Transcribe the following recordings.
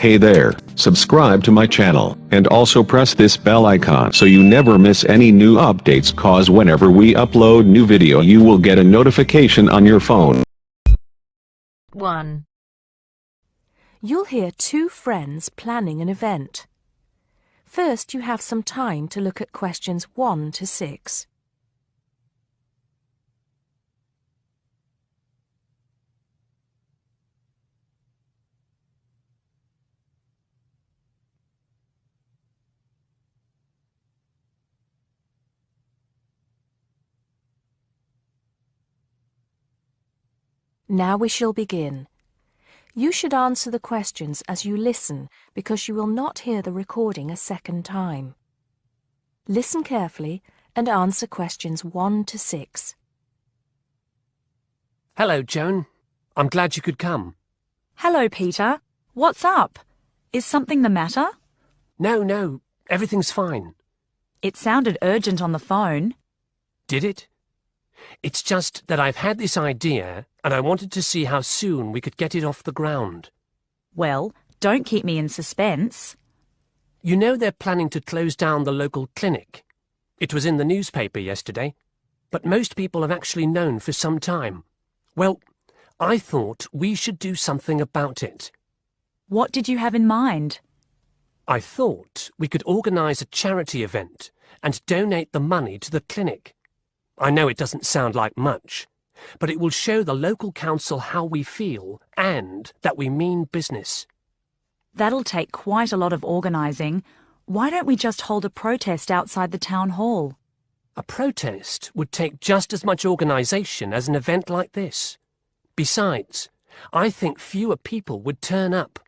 Hey there, subscribe to my channel, and also press this bell icon so you never miss any new updates, cause whenever we upload new video you will get a notification on your phone. 1. You'll hear two friends planning an event. First, you have some time to look at questions 1 to 6. Now we shall begin. You should answer the questions as you listen, because you will not hear the recording a second time. Listen carefully and answer questions 1 to 6. Hello, Joan. I'm glad you could come. Hello, Peter. What's up? Is something the matter? No, everything's fine. It sounded urgent on the phone. Did it? It's just that I've had this idea, and I wanted to see how soon we could get it off the ground. Well, don't keep me in suspense. You know they're planning to close down the local clinic. It was in the newspaper yesterday, but most people have actually known for some time. Well, I thought we should do something about it. What did you have in mind? I thought we could organise a charity event and donate the money to the clinic. I know it doesn't sound like much, but it will show the local council how we feel and that we mean business. That'll take quite a lot of organising. Why don't we just hold a protest outside the town hall? A protest would take just as much organisation as an event like this. Besides, I think fewer people would turn up.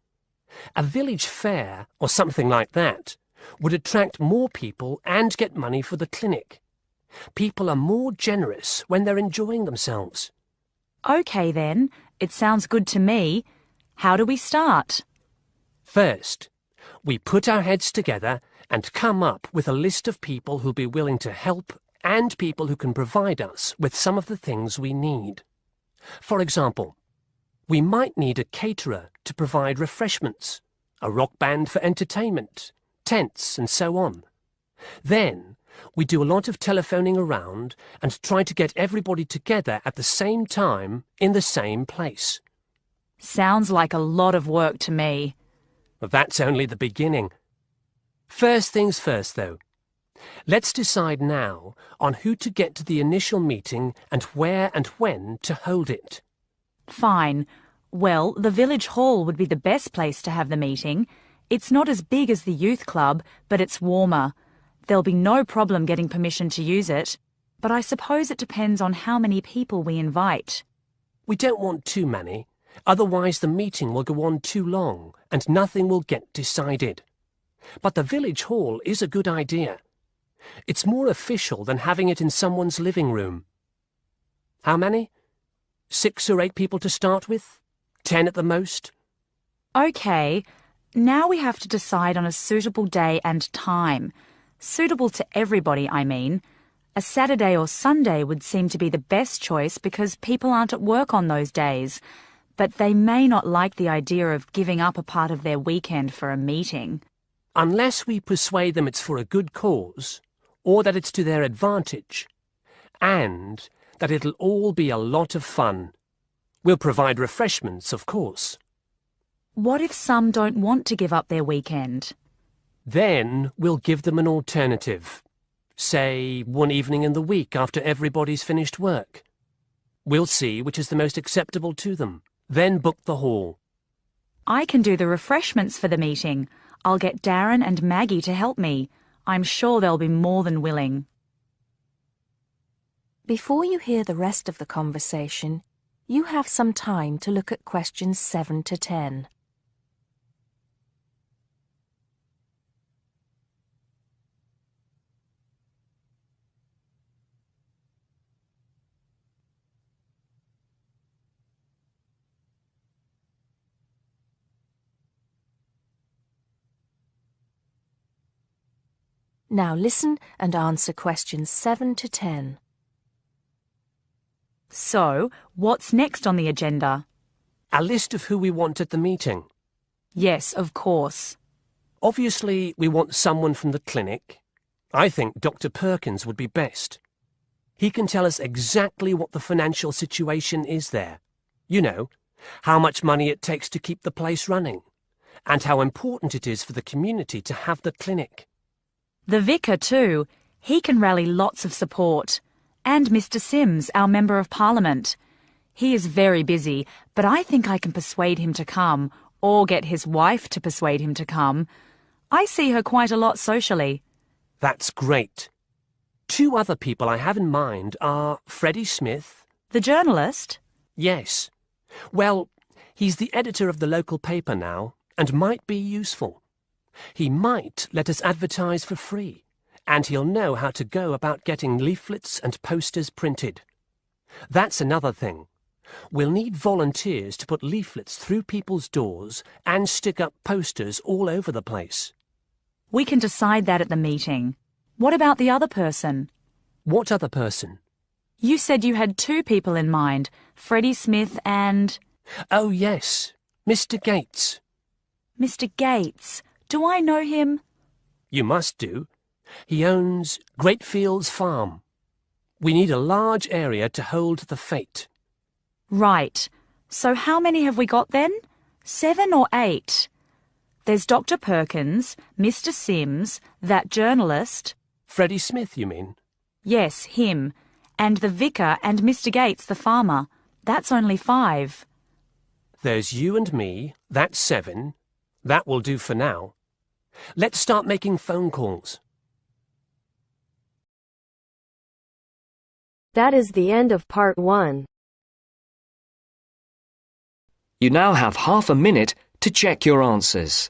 A village fair or something like that would attract more people and get money for the clinic. People are more generous when they're enjoying themselves. OK then, it sounds good to me. How do we start? First, we put our heads together and come up with a list of people who'll be willing to help and people who can provide us with some of the things we need. For example, we might need a caterer to provide refreshments, a rock band for entertainment, tents and so on. Then, we do a lot of telephoning around and try to get everybody together at the same time in the same place. Sounds like a lot of work to me. Well, that's only the beginning. First things first, though. Let's decide now on who to get to the initial meeting and where and when to hold it. Fine. Well, the village hall would be the best place to have the meeting. It's not as big as the youth club, but it's warmer. There'll be no problem getting permission to use it, but I suppose it depends on how many people we invite. We don't want too many, otherwise the meeting will go on too long and nothing will get decided. But the village hall is a good idea. It's more official than having it in someone's living room. How many? 6 or 8 people to start with? 10 at the most? OK, now we have to decide on a suitable day and time. Suitable to everybody, I mean. A Saturday or Sunday would seem to be the best choice because people aren't at work on those days. But they may not like the idea of giving up a part of their weekend for a meeting. Unless we persuade them it's for a good cause, or that it's to their advantage, and that it'll all be a lot of fun. We'll provide refreshments, of course. What if some don't want to give up their weekend? Then we'll give them an alternative. Say, one evening in the week after everybody's finished work. We'll see which is the most acceptable to them. Then book the hall. I can do the refreshments for the meeting. I'll get Darren and Maggie to help me. I'm sure they'll be more than willing. Before you hear the rest of the conversation, you have some time to look at questions 7 to 10. Now listen and answer questions 7 to 10. So, what's next on the agenda? A list of who we want at the meeting. Yes, of course. Obviously, we want someone from the clinic. I think Dr. Perkins would be best. He can tell us exactly what the financial situation is there. You know, how much money it takes to keep the place running, and how important it is for the community to have the clinic. The vicar too. He can rally lots of support. And Mr. Sims, our Member of Parliament. He is very busy, but I think I can persuade him to come, or get his wife to persuade him to come. I see her quite a lot socially. That's great. 2 other people I have in mind are Freddie Smith. The journalist? Yes. Well, he's the editor of the local paper now, and might be useful. He might let us advertise for free, and he'll know how to go about getting leaflets and posters printed. That's another thing. We'll need volunteers to put leaflets through people's doors and stick up posters all over the place. We can decide that at the meeting. What about the other person? What other person? You said you had 2 people in mind, Freddie Smith and... Oh, yes, Mr. Gates. Mr. Gates. Do I know him? You must do. He owns Greatfields Farm. We need a large area to hold the fete. Right. So how many have we got then? 7 or 8? There's Dr. Perkins, Mr. Sims, that journalist. Freddie Smith, you mean? Yes, him. And the vicar and Mr. Gates, the farmer. That's only 5. There's you and me. That's 7. That will do for now. Let's start making phone calls. That is the end of part 1. You now have half a minute to check your answers.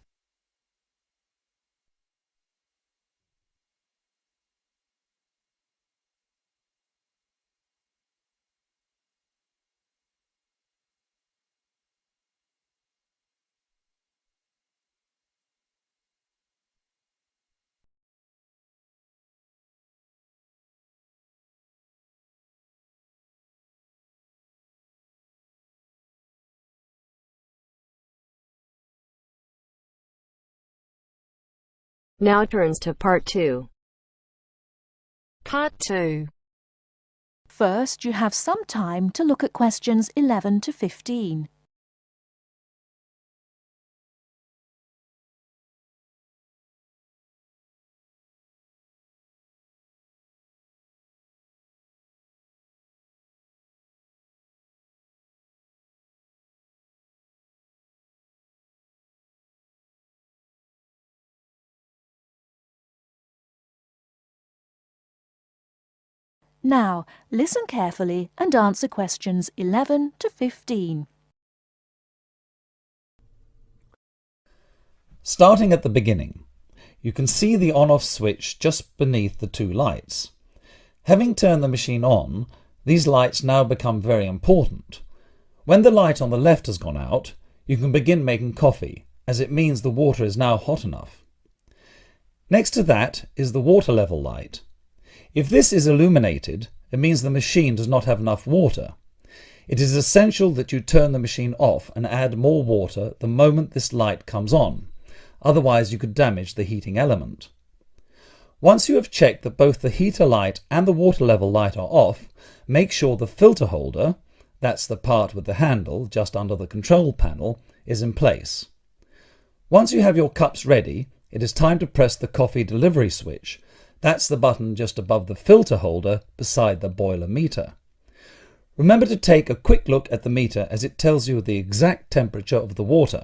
Now turns to part 2. Part 2. First, you have some time to look at questions 11 to 15. Now, listen carefully and answer questions 11 to 15. Starting at the beginning, you can see the on-off switch just beneath the 2 lights. Having turned the machine on, these lights now become very important. When the light on the left has gone out, you can begin making coffee, as it means the water is now hot enough. Next to that is the water level light. If this is illuminated, it means the machine does not have enough water. It is essential that you turn the machine off and add more water the moment this light comes on, otherwise you could damage the heating element. Once you have checked that both the heater light and the water level light are off, make sure the filter holder, that's the part with the handle just under the control panel, is in place. Once you have your cups ready, it is time to press the coffee delivery switch. That's the button just above the filter holder beside the boiler meter. Remember to take a quick look at the meter as it tells you the exact temperature of the water.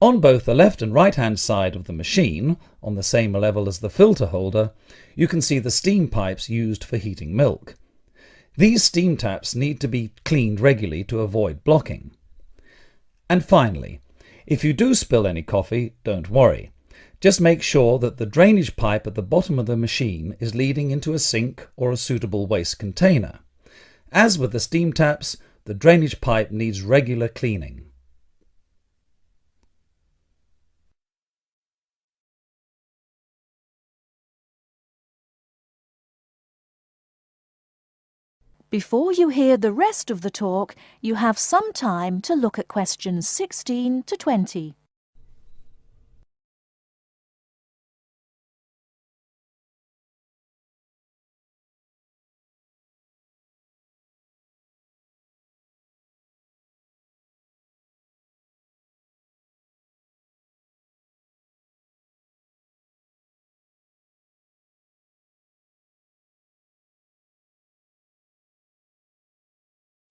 On both the left and right hand side of the machine, on the same level as the filter holder, you can see the steam pipes used for heating milk. These steam taps need to be cleaned regularly to avoid blocking. And finally, if you do spill any coffee, don't worry. Just make sure that the drainage pipe at the bottom of the machine is leading into a sink or a suitable waste container. As with the steam taps, the drainage pipe needs regular cleaning. Before you hear the rest of the talk, you have some time to look at questions 16 to 20.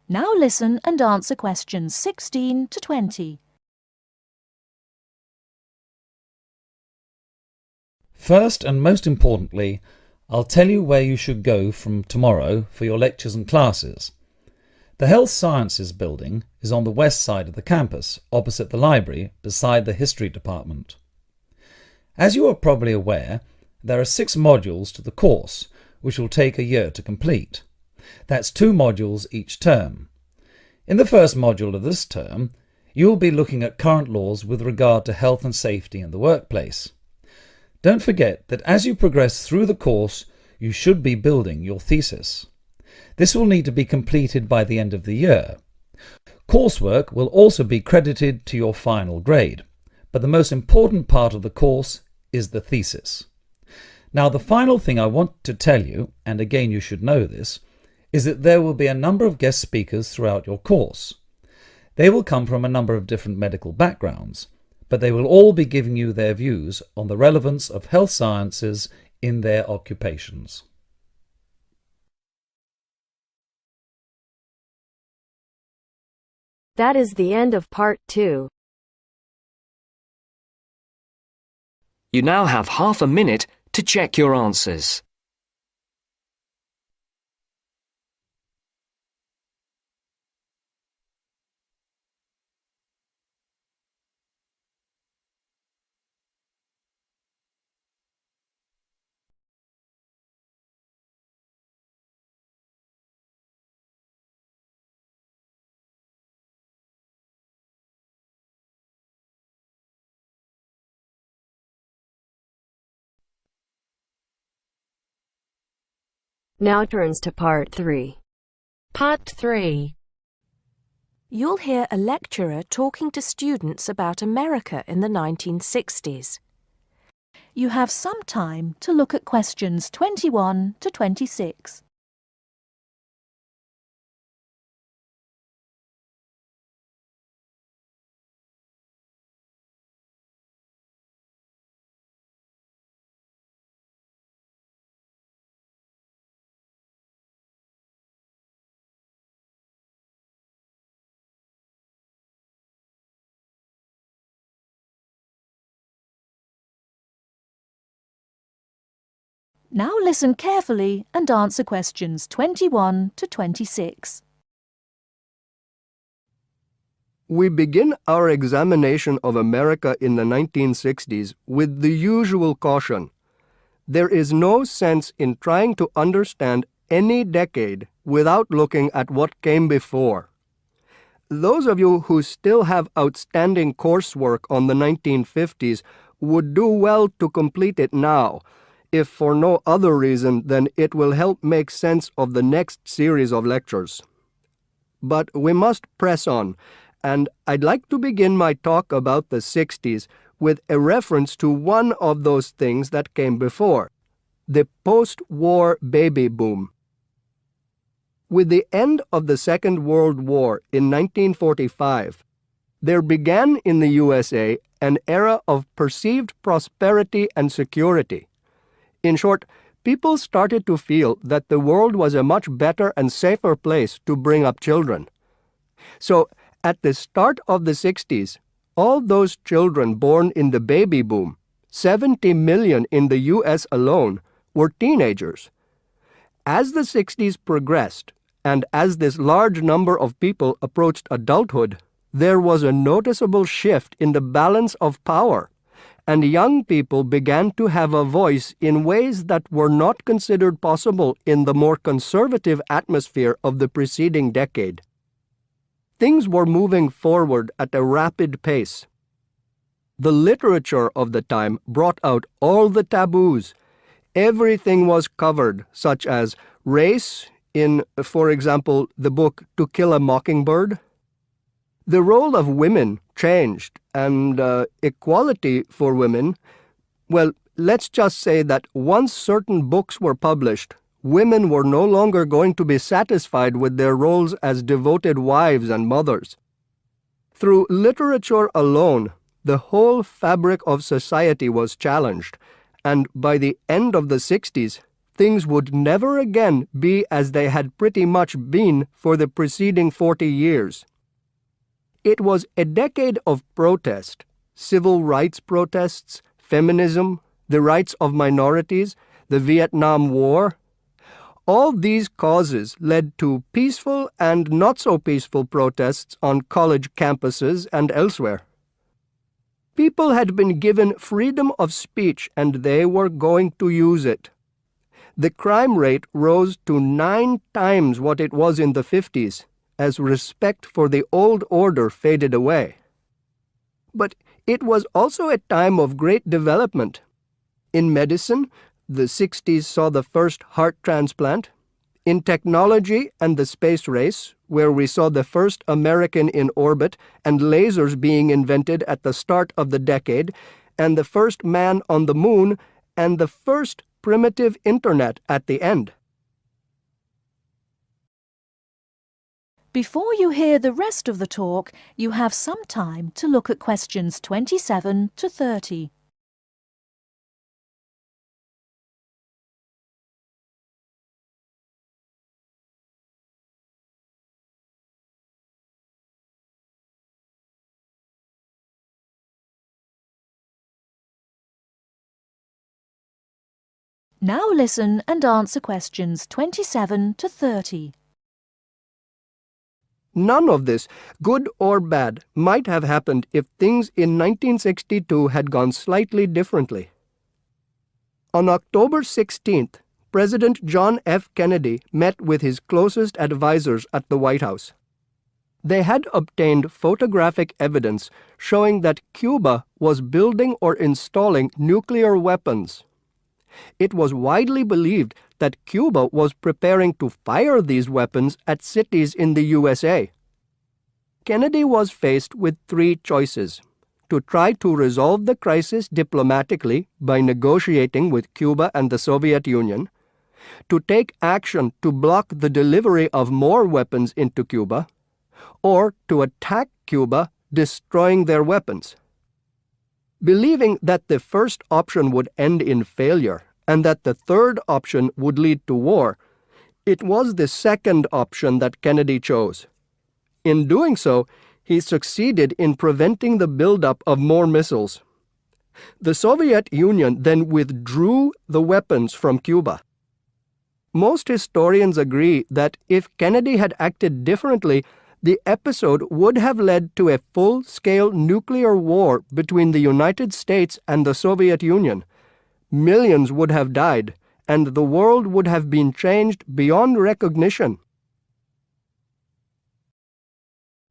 Now listen and answer questions 16 to 20. First and most importantly, I'll tell you where you should go from tomorrow for your lectures and classes. The Health Sciences building is on the west side of the campus, opposite the library, beside the History department. As you are probably aware, there are 6 modules to the course, which will take a year to complete. That's 2 modules each term. In the first module of this term, you will be looking at current laws with regard to health and safety in the workplace. Don't forget that as you progress through the course, you should be building your thesis. This will need to be completed by the end of the year. Coursework will also be credited to your final grade, but the most important part of the course is the thesis. Now, the final thing I want to tell you, and again you should know this, is that there will be a number of guest speakers throughout your course. They will come from a number of different medical backgrounds, but they will all be giving you their views on the relevance of health sciences in their occupations. That is the end of part 2. You now have half a minute to check your answers. Now turns to part 3. Part 3. You'll hear a lecturer talking to students about America in the 1960s. You have some time to look at questions 21 to 26. Now listen carefully and answer questions 21 to 26. We begin our examination of America in the 1960s with the usual caution. There is no sense in trying to understand any decade without looking at what came before. Those of you who still have outstanding coursework on the 1950s would do well to complete it now, if for no other reason than it will help make sense of the next series of lectures. But we must press on, and I'd like to begin my talk about the 60s with a reference to one of those things that came before, the post-war baby boom. With the end of the Second World War in 1945, there began in the USA an era of perceived prosperity and security. In short, people started to feel that the world was a much better and safer place to bring up children. So, at the start of the 60s, all those children born in the baby boom, 70 million in the US alone, were teenagers. As the 60s progressed, and as this large number of people approached adulthood, there was a noticeable shift in the balance of power, and young people began to have a voice in ways that were not considered possible in the more conservative atmosphere of the preceding decade. Things were moving forward at a rapid pace. The literature of the time brought out all the taboos. Everything was covered, such as race in, for example, the book To Kill a Mockingbird. The role of women changed, and equality for women, well, let's just say that once certain books were published, women were no longer going to be satisfied with their roles as devoted wives and mothers. Through literature alone, the whole fabric of society was challenged, and by the end of the 60s, things would never again be as they had pretty much been for the preceding 40 years. It was a decade of protest, civil rights protests, feminism, the rights of minorities, the Vietnam War. All these causes led to peaceful and not so peaceful protests on college campuses and elsewhere. People had been given freedom of speech and they were going to use it. The crime rate rose to 9 times what it was in the 50s, as respect for the old order faded away. But it was also a time of great development. In medicine, the 60s saw the first heart transplant. In technology and the space race, where we saw the first American in orbit and lasers being invented at the start of the decade, and the first man on the moon, and the first primitive internet at the end. Before you hear the rest of the talk, you have some time to look at questions 27 to 30. Now listen and answer questions 27 to 30. None of this, good or bad, might have happened if things in 1962 had gone slightly differently. On October 16th, President John F. Kennedy met with his closest advisors at the White House. They had obtained photographic evidence showing that Cuba was building or installing nuclear weapons. It was widely believed that Cuba was preparing to fire these weapons at cities in the USA. Kennedy was faced with 3 choices: to try to resolve the crisis diplomatically by negotiating with Cuba and the Soviet Union, to take action to block the delivery of more weapons into Cuba, or to attack Cuba, destroying their weapons. Believing that the first option would end in failure and that the third option would lead to war, it was the second option that Kennedy chose. In doing so, he succeeded in preventing the buildup of more missiles. The Soviet Union then withdrew the weapons from Cuba. Most historians agree that if Kennedy had acted differently, the episode would have led to a full-scale nuclear war between the United States and the Soviet Union. Millions would have died, and the world would have been changed beyond recognition.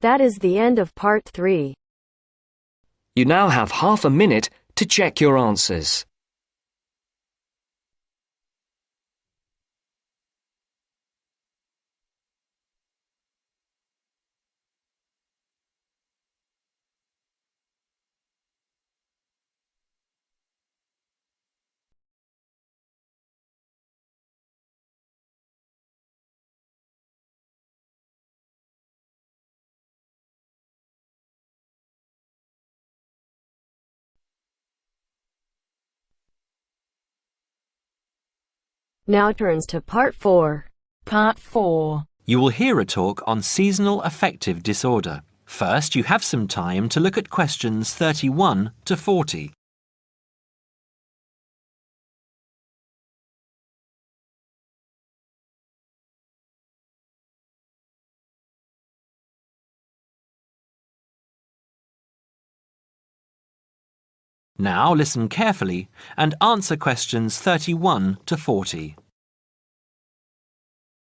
That is the end of part 3. You now have half a minute to check your answers. Now turns to part 4. Part 4. You will hear a talk on seasonal affective disorder. First, you have some time to look at questions 31 to 40. Now listen carefully and answer questions 31 to 40.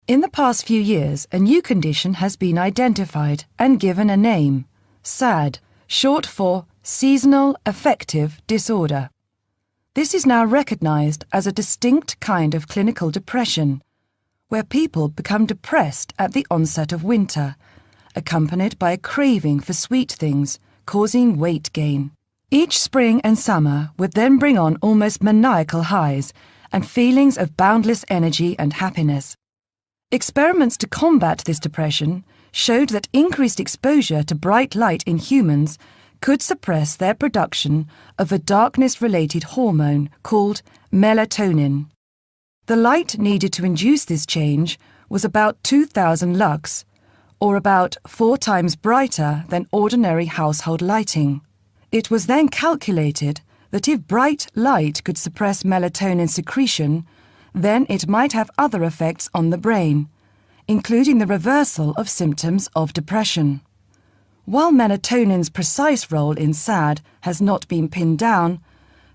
In the past few years, a new condition has been identified and given a name: SAD, short for Seasonal Affective Disorder. This is now recognized as a distinct kind of clinical depression, where people become depressed at the onset of winter, accompanied by a craving for sweet things, causing weight gain. Each spring and summer would then bring on almost maniacal highs and feelings of boundless energy and happiness. Experiments to combat this depression showed that increased exposure to bright light in humans could suppress their production of a darkness-related hormone called melatonin. The light needed to induce this change was about 2,000 lux, or about 4 times brighter than ordinary household lighting. It was then calculated that if bright light could suppress melatonin secretion, then it might have other effects on the brain, including the reversal of symptoms of depression. While melatonin's precise role in SAD has not been pinned down,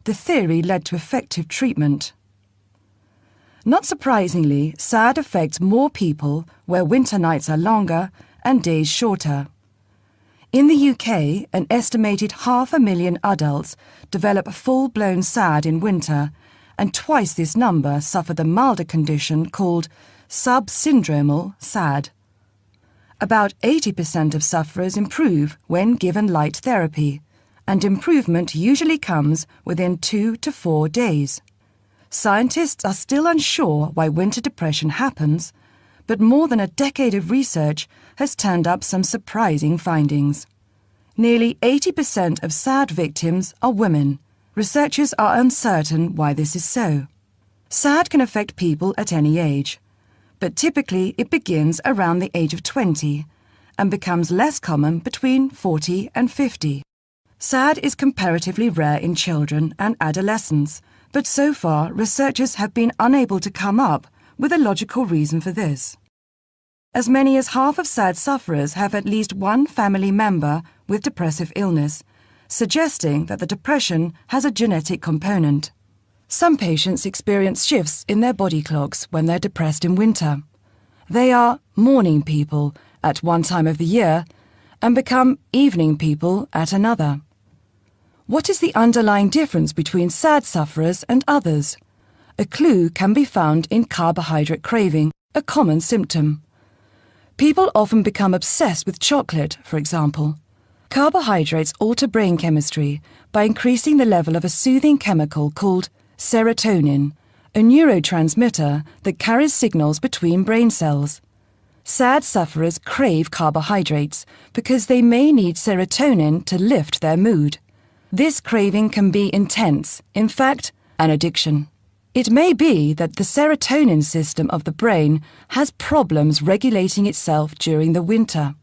the theory led to effective treatment. Not surprisingly, SAD affects more people where winter nights are longer and days shorter. In the UK, an estimated 500,000 adults develop full-blown SAD in winter, and twice this number suffer the milder condition called subsyndromal SAD. About 80% of sufferers improve when given light therapy, and improvement usually comes within 2 to 4 days. Scientists are still unsure why winter depression happens, but more than a decade of research has turned up some surprising findings. Nearly 80% of SAD victims are women. Researchers are uncertain why this is so. SAD can affect people at any age, but typically it begins around the age of 20 and becomes less common between 40 and 50. SAD is comparatively rare in children and adolescents, but so far researchers have been unable to come up with a logical reason for this. As many as half of SAD sufferers have at least one family member with depressive illness, suggesting that the depression has a genetic component. Some patients experience shifts in their body clocks when they're depressed in winter. They are morning people at one time of the year and become evening people at another. What is the underlying difference between SAD sufferers and others? A clue can be found in carbohydrate craving, a common symptom. People often become obsessed with chocolate, for example. Carbohydrates alter brain chemistry by increasing the level of a soothing chemical called serotonin, a neurotransmitter that carries signals between brain cells. SAD sufferers crave carbohydrates because they may need serotonin to lift their mood. This craving can be intense, in fact, an addiction. It may be that the serotonin system of the brain has problems regulating itself during the winter.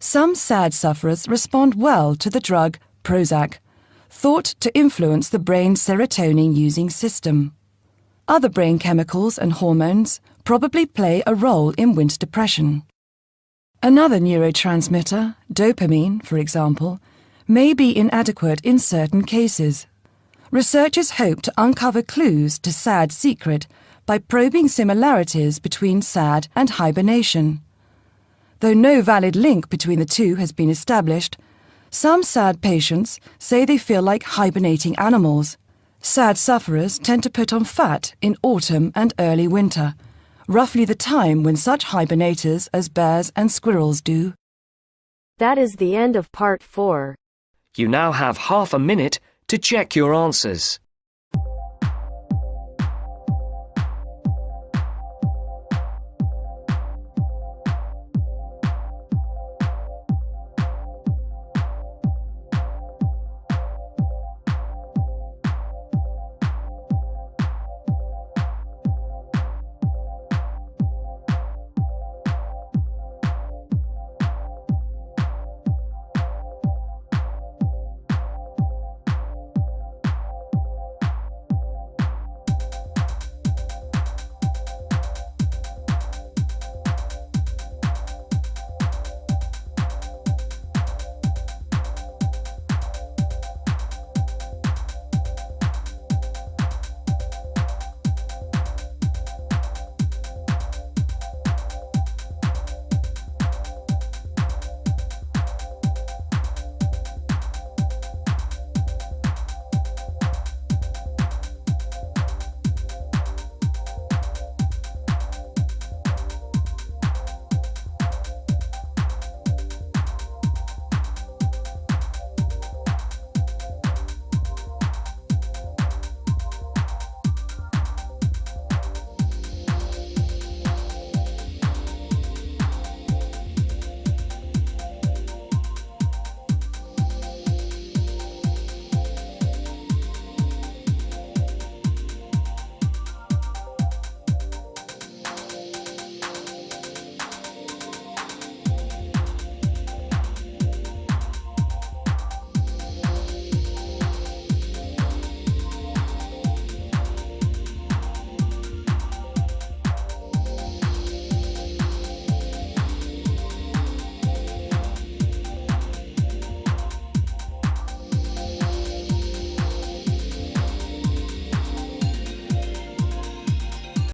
Some SAD sufferers respond well to the drug Prozac, thought to influence the brain's serotonin-using system. Other brain chemicals and hormones probably play a role in winter depression. Another neurotransmitter, dopamine, for example, may be inadequate in certain cases. Researchers hope to uncover clues to SAD's secret by probing similarities between SAD and hibernation. Though no valid link between the two has been established, some SAD patients say they feel like hibernating animals. SAD sufferers tend to put on fat in autumn and early winter, roughly the time when such hibernators as bears and squirrels do. That is the end of part 4. You now have half a minute to check your answers.